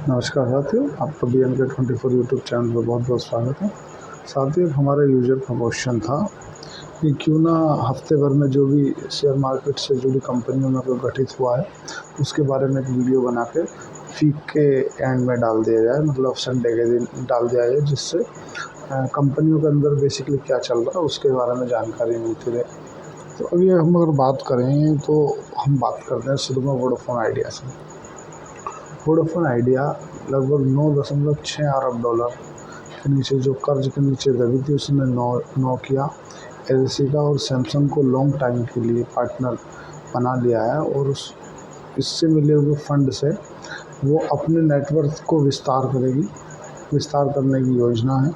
नमस्कार साथियों, आपका BNK24 यूट्यूब चैनल पर बहुत बहुत स्वागत है। साथियों, हमारे यूजर का क्वेश्चन था कि क्यों ना हफ्ते भर में जो भी शेयर मार्केट से जुड़ी कंपनियों में कोई गठित हुआ है उसके बारे में एक वीडियो बना के वीक के एंड में डाल दिया जाए, मतलब संडे के दिन डाल दिया जाए, जिससे कंपनियों के अंदर बेसिकली क्या चल रहा है उसके बारे में जानकारी मिलती रहे। तो अभी हम अगर बात करें तो हम बात करते हैं शुरू में वोडाफोन आइडिया से। वोडाफोन आइडिया लगभग 9.6 अरब डॉलर के नीचे जो कर्ज के नीचे दबी थी, उसने नोकिया, एलसी का और सैमसंग को लॉन्ग टाइम के लिए पार्टनर बना लिया है और इससे मिले हुए फंड से वो अपने नेटवर्क को विस्तार करने की योजना है।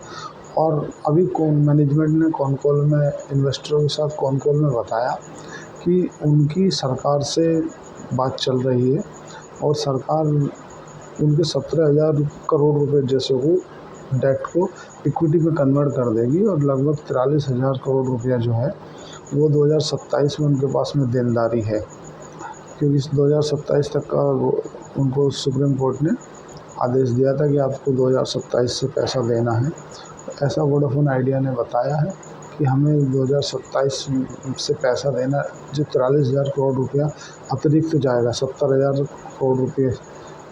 और अभी मैनेजमेंट ने कॉल में इन्वेस्टरों के साथ कॉल में बताया कि उनकी सरकार से बात चल रही है और सरकार उनके 17,000 करोड़ रुपए जैसे को डेट को इक्विटी में कन्वर्ट कर देगी और लगभग 43,000 करोड़ रुपया जो है वो 2027 में उनके पास में देनदारी है, क्योंकि 2027 तक का उनको सुप्रीम कोर्ट ने आदेश दिया था कि आपको 2027 से पैसा देना है। ऐसा वोडाफोन आइडिया ने बताया है कि हमें 2027 से पैसा देना, जो 43,000 करोड़ रुपया अतिरिक्त जाएगा। 70,000 करोड़ रुपये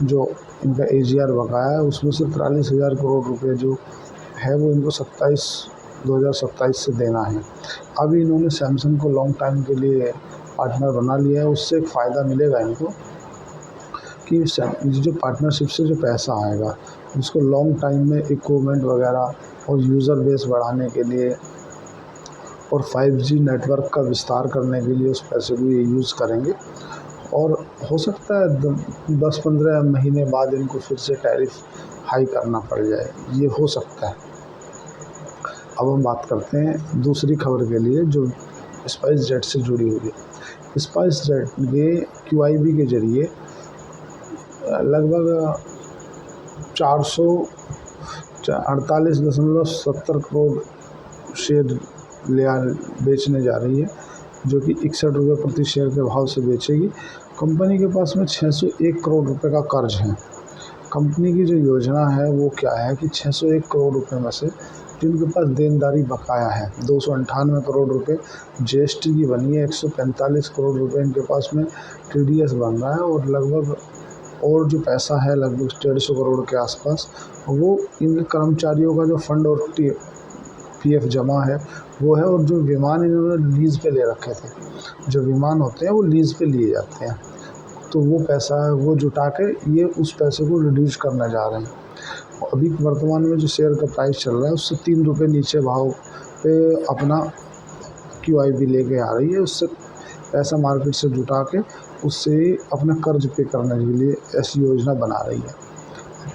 जो इनका AGR बकाया है, उसमें से 43,000 करोड़ रुपये जो है वो इनको 2027 से देना है। अभी इन्होंने सैमसंग को लॉन्ग टाइम के लिए पार्टनर बना लिया है। उससे एक फ़ायदा मिलेगा इनको कि जो पार्टनरशिप से जो पैसा आएगा उसको लॉन्ग टाइम में इक्विपमेंट वगैरह और यूज़र बेस बढ़ाने के लिए और 5G नेटवर्क का विस्तार करने के लिए उस पैसे को ये यूज़ करेंगे। और हो सकता है 10-15 महीने बाद इनको फिर से टैरिफ हाई करना पड़ जाए, ये हो सकता है। अब हम बात करते हैं दूसरी खबर के लिए जो स्पाइस जेट से जुड़ी हुई है। स्पाइस जेट ये QIB के जरिए लगभग 448.70 करोड़ शेयर बेचने जा रही है, जो कि 61 रुपये प्रति शेयर के भाव से बेचेगी। कंपनी के पास में 601 करोड़ रुपए का कर्ज है। कंपनी की जो योजना है वो क्या है कि 601 करोड़ रुपए में से जिनके पास देनदारी बकाया है 298 करोड़ रुपए GST की बनी है, 145 करोड़ रुपए इनके पास में TDS बन रहा है और लगभग और जो पैसा है लगभग 150 करोड़ के आसपास वो इनके कर्मचारियों का जो फंड और PF जमा है वो है। और जो विमान इन्होंने लीज़ पे ले रखे थे, जो विमान होते हैं वो लीज़ पे लिए जाते हैं, तो वो पैसा है वो जुटा के ये उस पैसे को रिड्यूस करने जा रहे हैं। अभी वर्तमान में जो शेयर का प्राइस चल रहा है उससे 3 रुपये नीचे भाव पे अपना QIB लेके आ रही है। उससे पैसा मार्केट से जुटा के उससे अपना कर्ज पे करने के लिए ऐसी योजना बना रही है।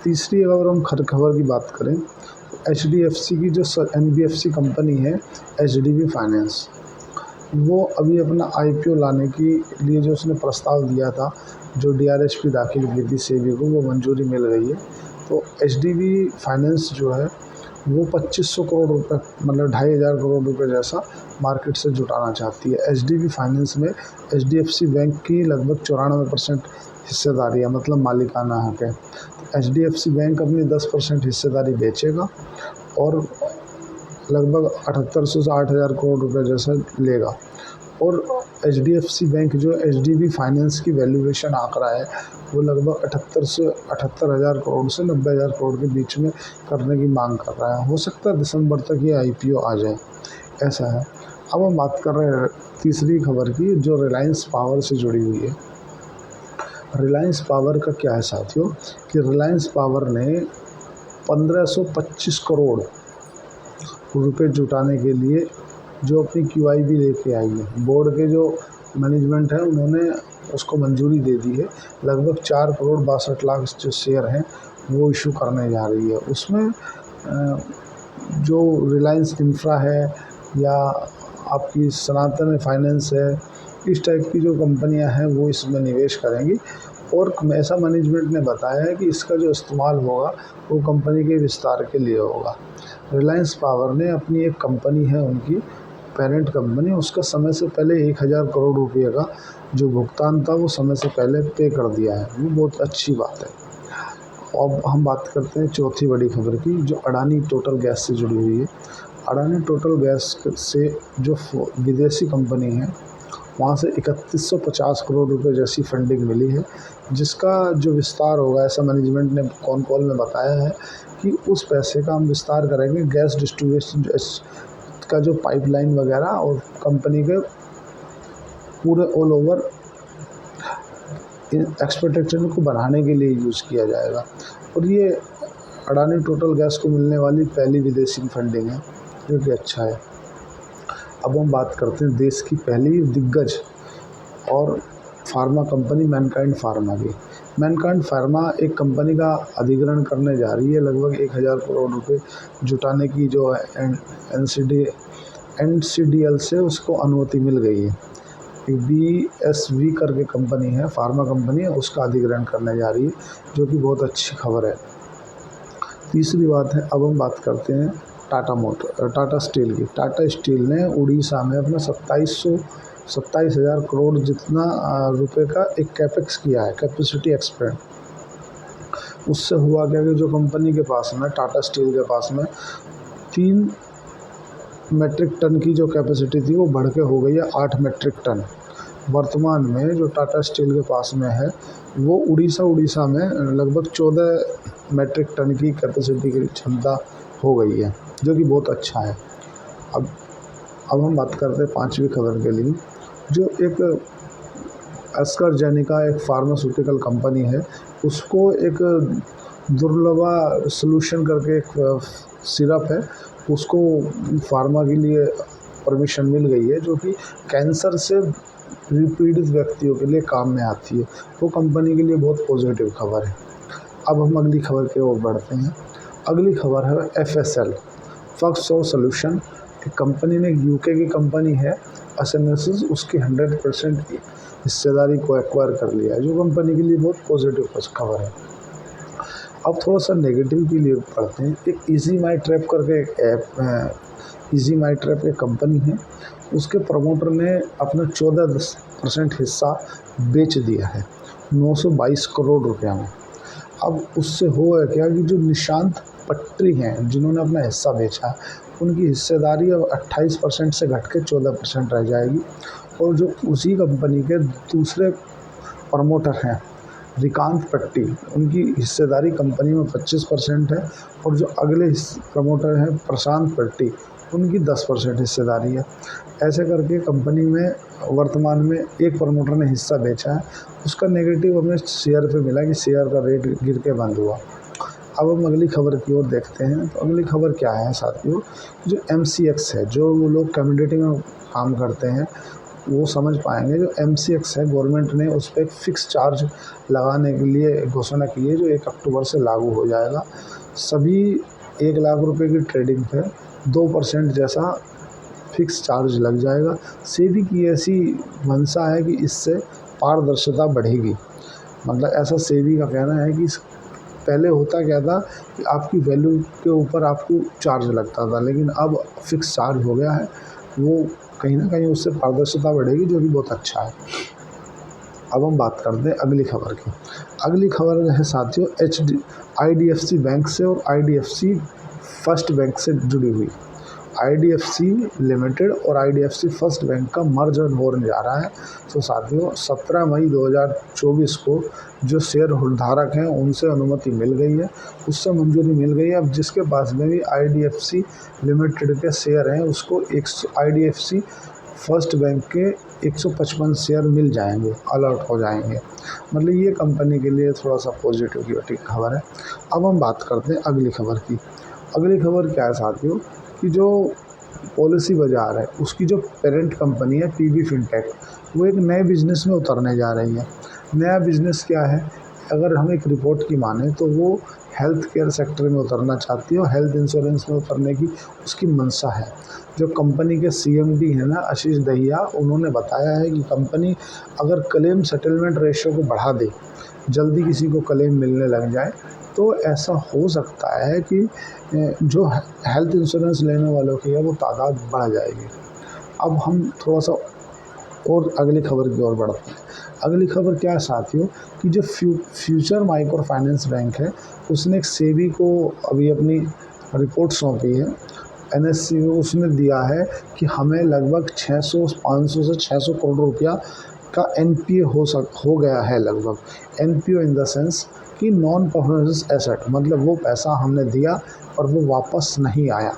तीसरी अगर हम खबर की बात करें तो HDFC की जो NBFC कंपनी है HDB फाइनेंस, वो अभी अपना IPO लाने के लिए जो उसने प्रस्ताव दिया था, जो DRHP दाखिल की थी सेबी को, वो मंजूरी मिल गई है। तो HDB फाइनेंस जो है वो 2500 करोड़ रुपए, मतलब 2,500 करोड़ रुपए जैसा मार्केट से जुटाना चाहती है। HDB फाइनेंस में HDFC बैंक की लगभग 94% हिस्सेदारी है, मतलब मालिकाना हक है। HDFC बैंक अपनी 10% हिस्सेदारी बेचेगा और लगभग 7800 से 8,000 करोड़ रुपए जैसा लेगा। और HDFC बैंक जो HDB फाइनेंस की वैल्यूएशन आंकड़ा है वो लगभग 78,000 करोड़ से 90,000 करोड़ के बीच में करने की मांग कर रहा है। हो सकता है दिसंबर तक ये IPO आ जाए, ऐसा है। अब हम बात कर रहे हैं तीसरी खबर की जो रिलायंस पावर से जुड़ी हुई है। रिलायंस पावर का क्या है साथियों कि रिलायंस पावर ने 1525 करोड़ रुपए जुटाने के लिए जो अपनी QIB लेके आई है, बोर्ड के जो मैनेजमेंट है उन्होंने उसको मंजूरी दे दी है। लगभग 4 करोड़ 62 लाख जो शेयर हैं वो इशू करने जा रही है। उसमें जो रिलायंस इंफ्रा है या आपकी सनातन फाइनेंस है, इस टाइप की जो कंपनियां हैं वो इसमें निवेश करेंगी। और ऐसा मैनेजमेंट ने बताया है कि इसका जो इस्तेमाल होगा वो कंपनी के विस्तार के लिए होगा। रिलायंस पावर ने अपनी एक कंपनी है, उनकी पेरेंट कंपनी, उसका समय से पहले 1,000 करोड़ रुपये का जो भुगतान था वो समय से पहले पे कर दिया है। वो बहुत अच्छी बात है। अब हम बात करते हैं चौथी बड़ी खबर की, जो अडानी टोटल गैस से जुड़ी हुई है। अडानी टोटल गैस से जो विदेशी कंपनी है, वहाँ से 3150 करोड़ रुपए जैसी फंडिंग मिली है, जिसका जो विस्तार होगा, ऐसा मैनेजमेंट ने कॉन कॉल में बताया है कि उस पैसे का हम विस्तार करेंगे गैस डिस्ट्रीब्यूशन का जो पाइपलाइन वगैरह और कंपनी के पूरे ऑल ओवर एक्सपेक्टेशन को बढ़ाने के लिए यूज़ किया जाएगा। और ये अडानी टोटल गैस को मिलने वाली पहली विदेशी फंडिंग है, जो कि अच्छा है। अब हम बात करते हैं देश की पहली दिग्गज और फार्मा कंपनी मैनकाइंड फार्मा की। मैनकाइंड फार्मा एक कंपनी का अधिग्रहण करने जा रही है। लगभग 1000 करोड़ रुपए जुटाने की जो एनसीडीएल से उसको अनुमति मिल गई है। BSV करके कंपनी है, फार्मा कंपनी है, उसका अधिग्रहण करने जा रही है, जो कि बहुत अच्छी खबर है। तीसरी बात है, अब हम बात करते हैं टाटा स्टील की। टाटा स्टील ने उड़ीसा में अपना 27,000 करोड़ जितना रुपए का एक कैपेक्स किया है, कैपेसिटी एक्सपेंड। उससे हुआ क्या कि जो कंपनी के पास में, टाटा स्टील के पास में 3 मेट्रिक टन की जो कैपेसिटी थी, वो बढ़ के हो गई है 8 मेट्रिक टन। वर्तमान में जो टाटा स्टील के पास में है, वो उड़ीसा में लगभग 14 मेट्रिक टन की कैपेसिटी की क्षमता हो गई है, जो कि बहुत अच्छा है। अब हम बात करते हैं पांचवी खबर के लिए, जो एक एस्ट्राजेनेका एक फार्मास्यूटिकल कंपनी है, उसको एक दुर्लभ सॉल्यूशन करके एक सिरप है, उसको फार्मा के लिए परमिशन मिल गई है, जो कि कैंसर से पीड़ित व्यक्तियों के लिए काम में आती है। वो कंपनी के लिए बहुत पॉजिटिव खबर है। अब हम अगली खबर की ओर बढ़ते हैं। अगली खबर है FSL फॉक्सो सॉल्यूशन। एक कंपनी ने, यूके की कंपनी है एसएनएस, उसकी 100% हिस्सेदारी को एक्वायर कर लिया है, जो कंपनी के लिए बहुत पॉजिटिव खबर है। अब थोड़ा सा नेगेटिव के लिए पढ़ते हैं। एक इजी माई ट्रैप करके एक ऐप है, इजी माई ट्रैप एक कंपनी है, उसके प्रमोटर ने अपना 14% हिस्सा बेच दिया है 922 करोड़ रुपया में। अब उससे हुआ क्या कि जो निशांत पट्टी हैं, जिन्होंने अपना हिस्सा बेचा, उनकी हिस्सेदारी अब 28% से घट के 14% रह जाएगी। और जो उसी कंपनी के दूसरे प्रमोटर हैं, रिकांत पट्टी, उनकी हिस्सेदारी कंपनी में 25% है। और जो अगले प्रमोटर हैं प्रशांत पट्टी, उनकी 10% हिस्सेदारी है। ऐसे करके कंपनी में वर्तमान में एक प्रमोटर ने हिस्सा बेचा है, उसका नेगेटिव हमें शेयर पे मिला कि शेयर का रेट गिर के बंद हुआ। अब हम अगली खबर की ओर देखते हैं। तो अगली खबर क्या है साथियों, जो MCX है, जो लोग कम्युनिटी में काम करते हैं वो समझ पाएंगे। जो MCX है, गवर्नमेंट ने उस पर एक फ़िक्स चार्ज लगाने के लिए घोषणा की है, जो 1 अक्टूबर से लागू हो जाएगा। सभी 1 लाख रुपए की ट्रेडिंग पे 2% जैसा फिक्स चार्ज लग जाएगा। सेबी की ऐसी मंशा है कि इससे पारदर्शिता बढ़ेगी। मतलब ऐसा सेबी का कहना है कि पहले होता क्या था कि आपकी वैल्यू के ऊपर आपको चार्ज लगता था, लेकिन अब फिक्स चार्ज हो गया है। वो कहीं ना कहीं उससे पारदर्शिता बढ़ेगी, जो कि बहुत अच्छा है। अब हम बात करते हैं अगली खबर की। अगली खबर है साथियों IDFC बैंक से और IDFC फर्स्ट बैंक से जुड़ी हुई। IDFC लिमिटेड और IDFC फर्स्ट बैंक का मर्जर होने जा रहा है। तो साथियों 17 मई 2024 को जो शेयर धारक हैं उनसे अनुमति मिल गई है, उससे मंजूरी मिल गई है। अब जिसके पास में भी IDFC लिमिटेड के शेयर हैं, उसको IDFC फर्स्ट बैंक के 155 शेयर मिल जाएंगे, अलर्ट हो जाएंगे। मतलब ये कंपनी के लिए थोड़ा सा पॉजिटिव खबर है। अब हम बात करते हैं अगली खबर की। अगली खबर क्या है साथियों, कि जो पॉलिसी बाजार है, उसकी जो पेरेंट कंपनी है PB फिनटेक, वो एक नए बिजनेस में उतरने जा रही है। नया बिजनेस क्या है, अगर हम एक रिपोर्ट की माने तो वो हेल्थ केयर सेक्टर में उतरना चाहती है और हेल्थ इंश्योरेंस में उतरने की उसकी मंशा है। जो कंपनी के CMD है ना, आशीष दहिया, उन्होंने बताया है कि कंपनी अगर क्लेम सेटलमेंट रेशियो को बढ़ा दे, जल्दी किसी को क्लेम मिलने लग जाए, तो ऐसा हो सकता है कि जो हेल्थ इंश्योरेंस लेने वालों की है वो तादाद बढ़ जाएगी। अब हम थोड़ा सा और अगली खबर की ओर बढ़ते हैं। अगली खबर क्या है साथियों कि जो फ्यूचर माइक्रो फाइनेंस बैंक है उसने एक सेबी को अभी अपनी रिपोर्ट सौंपी है एनएससी में। उसने दिया है कि हमें लगभग 500 से 600 करोड़ रुपया का एनपीए हो गया है। लगभग एनपीओ इन द सेंस कि नॉन परफॉर्मेंस एसेट, मतलब वो पैसा हमने दिया और वो वापस नहीं आया।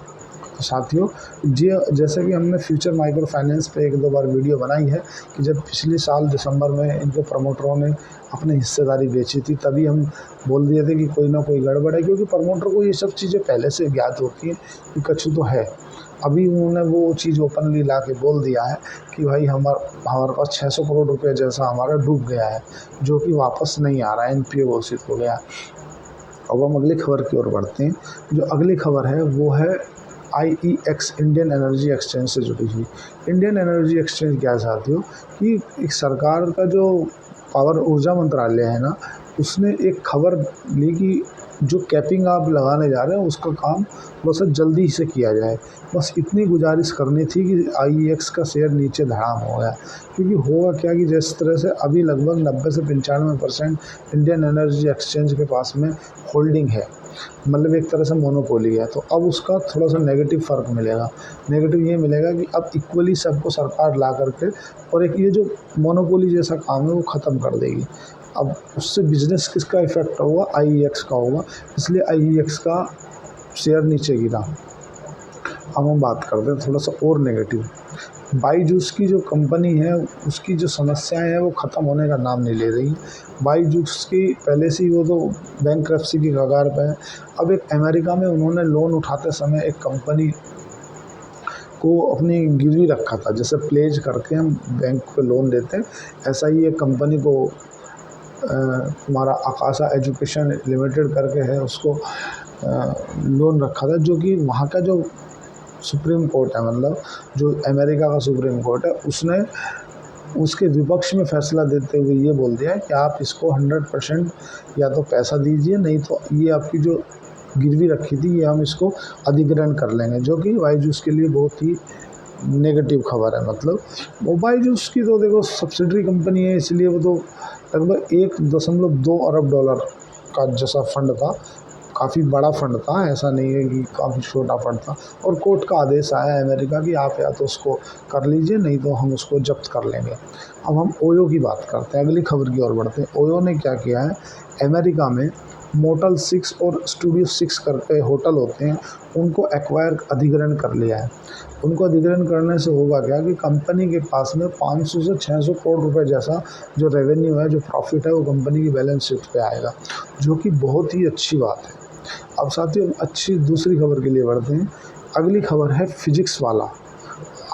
तो साथियों जैसे कि हमने फ्यूचर माइक्रो फाइनेंस पे 1-2 बार वीडियो बनाई है कि जब पिछले साल दिसंबर में इनके प्रमोटरों ने अपनी हिस्सेदारी बेची थी तभी हम बोल दिए थे कि कोई ना कोई गड़बड़ है, क्योंकि प्रमोटर को ये सब चीज़ें पहले से ज्ञात होती हैं कि कछु तो है। अभी उन्होंने वो चीज़ ओपनली ला के बोल दिया है कि भाई हमारे पास 600 करोड़ रुपये जैसा हमारा डूब गया है, जो कि वापस नहीं आ रहा है, एनपीए घोषित हो गया। अब हम अगली खबर की ओर बढ़ते हैं। जो अगली खबर है वो है IEX इंडियन एनर्जी एक्सचेंज से जुड़ी हुई। इंडियन एनर्जी एक्सचेंज क्या साथियों कि एक सरकार का जो पावर ऊर्जा मंत्रालय है ना, उसने एक खबर ली कि जो कैपिंग आप लगाने जा रहे हैं उसका काम थोड़ा सा जल्दी से किया जाए। बस इतनी गुजारिश करनी थी कि IEX का शेयर नीचे धड़ाम हो गया। क्योंकि होगा क्या कि जिस तरह से अभी लगभग 90 से 95% इंडियन एनर्जी एक्सचेंज के पास में होल्डिंग है, मतलब एक तरह से मोनोपोली है। तो अब उसका थोड़ा सा नेगेटिव फ़र्क मिलेगा। नेगेटिव ये मिलेगा कि अब इक्वली सबको सरकार ला करके और एक ये जो मोनोपोली जैसा काम है वो ख़त्म कर देगी। अब उससे बिजनेस किसका इफ़ेक्ट होगा? IEX का होगा, इसलिए IEX का शेयर नीचे गिरा। अब हम बात करते हैं थोड़ा सा और नेगेटिव। बाईजूस की जो कंपनी है उसकी जो समस्याएं हैं वो ख़त्म होने का नाम नहीं ले रही। बाईजूस की पहले से ही वो तो बैंकरप्सी की कगार पे है। अब एक अमेरिका में उन्होंने लोन उठाते समय एक कंपनी को अपनी गिरवी रखा था, जैसे प्लेज करके हम बैंक पे लोन देते हैं, ऐसा ही एक कंपनी को हमारा आकाशा एजुकेशन लिमिटेड करके है, उसको लोन रखा था, जो कि वहाँ का जो सुप्रीम कोर्ट है, मतलब जो अमेरिका का सुप्रीम कोर्ट है, उसने उसके विपक्ष में फैसला देते हुए ये बोल दिया कि आप इसको 100% या तो पैसा दीजिए, नहीं तो ये आपकी जो गिरवी रखी थी ये हम इसको अधिग्रहण कर लेंगे, जो कि बाईजूस के लिए बहुत ही नेगेटिव खबर है। मतलब वो बाईजूस की तो देखो सब्सिडरी कंपनी है, इसलिए वो तो लगभग $1.2 अरब का जैसा फंड था, काफ़ी बड़ा फंड था, ऐसा नहीं है कि काफ़ी छोटा फंड था। और कोर्ट का आदेश आया अमेरिका कि आप या तो उसको कर लीजिए, नहीं तो हम उसको जब्त कर लेंगे। अब हम ओयो की बात करते हैं, अगली खबर की ओर बढ़ते हैं। ओयो ने क्या किया है, अमेरिका में मोटल 6 और स्टूडियो 6 करके होटल होते हैं, उनको एक्वायर अधिग्रहण कर लिया है। उनको अधिग्रहण करने से होगा क्या कि कंपनी के पास में 500 से 600 करोड़ रुपए जैसा जो रेवेन्यू है, जो प्रॉफिट है, वो कंपनी की बैलेंस शीट पे आएगा, जो कि बहुत ही अच्छी बात है। अब साथियों अच्छी दूसरी खबर के लिए बढ़ते हैं। अगली खबर है फिजिक्स वाला।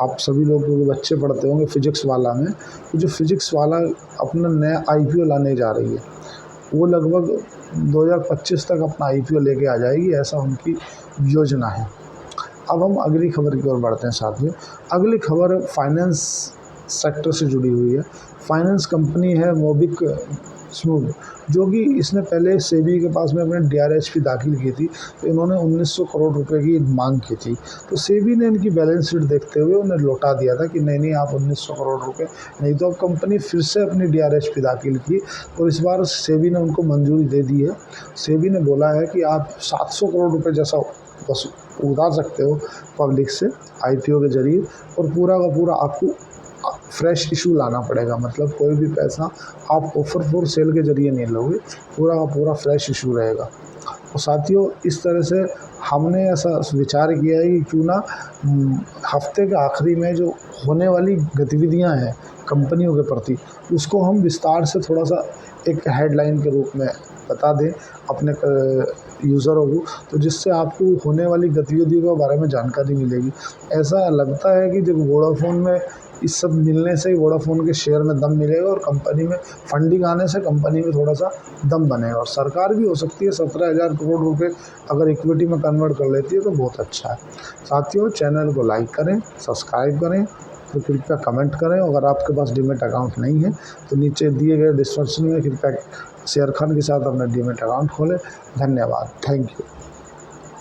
आप सभी लोग जो बच्चे पढ़ते होंगे फिजिक्स वाला में, तो जो फिजिक्स वाला अपना नया IPO लाने जा रही है, वो लगभग 2025 तक अपना IPO लेके आ जाएगी, ऐसा उनकी योजना है। अब हम अगली खबर की ओर बढ़ते हैं साथियों। अगली खबर फाइनेंस सेक्टर से जुड़ी हुई है। फाइनेंस कंपनी है मोबिक स्मूथ, जो कि इसने पहले सेबी के पास में अपने DRHP दाखिल की थी, तो इन्होंने 1900 करोड़ रुपए की मांग की थी। तो सेबी ने इनकी बैलेंस शीट देखते हुए उन्हें लौटा दिया था कि नहीं आप 1900 करोड़ रुपए नहीं। तो अब कंपनी फिर से अपनी DRHP दाखिल की और इस बार सेबी ने उनको मंजूरी दे दी है। सेबी ने बोला है कि आप 700 करोड़ रुपये जैसा बस उड़ा सकते हो पब्लिक से IPO के जरिए, और पूरा का पूरा आपको फ्रेश इशू लाना पड़ेगा। मतलब कोई भी पैसा आप ऑफर फॉर सेल के जरिए नहीं लोगे, पूरा का पूरा फ्रेश इशू रहेगा। और साथियों इस तरह से हमने ऐसा विचार किया है कि क्यों ना हफ्ते के आखिरी में जो होने वाली गतिविधियां हैं कंपनियों के प्रति, उसको हम विस्तार से थोड़ा सा एक हेडलाइन के रूप में बता दें अपने यूज़रों को, तो जिससे आपको होने वाली गतिविधियों के बारे में जानकारी मिलेगी। ऐसा लगता है कि जब वोडाफोन में इस सब मिलने से ही वोडाफोन के शेयर में दम मिलेगा और कंपनी में फंडिंग आने से कंपनी में थोड़ा सा दम बनेगा, और सरकार भी हो सकती है 17,000 करोड़ रुपए अगर इक्विटी में कन्वर्ट कर लेती है तो बहुत अच्छा है। साथियों चैनल को लाइक करें, सब्सक्राइब करें, तो कृपया कमेंट करें। अगर आपके पास डीमैट अकाउंट नहीं है तो नीचे दिए गए डिस्क्रिप्शन में कृपया शेयर खान के साथ अपना डीमैट अकाउंट खोलें। धन्यवाद, थैंक यू।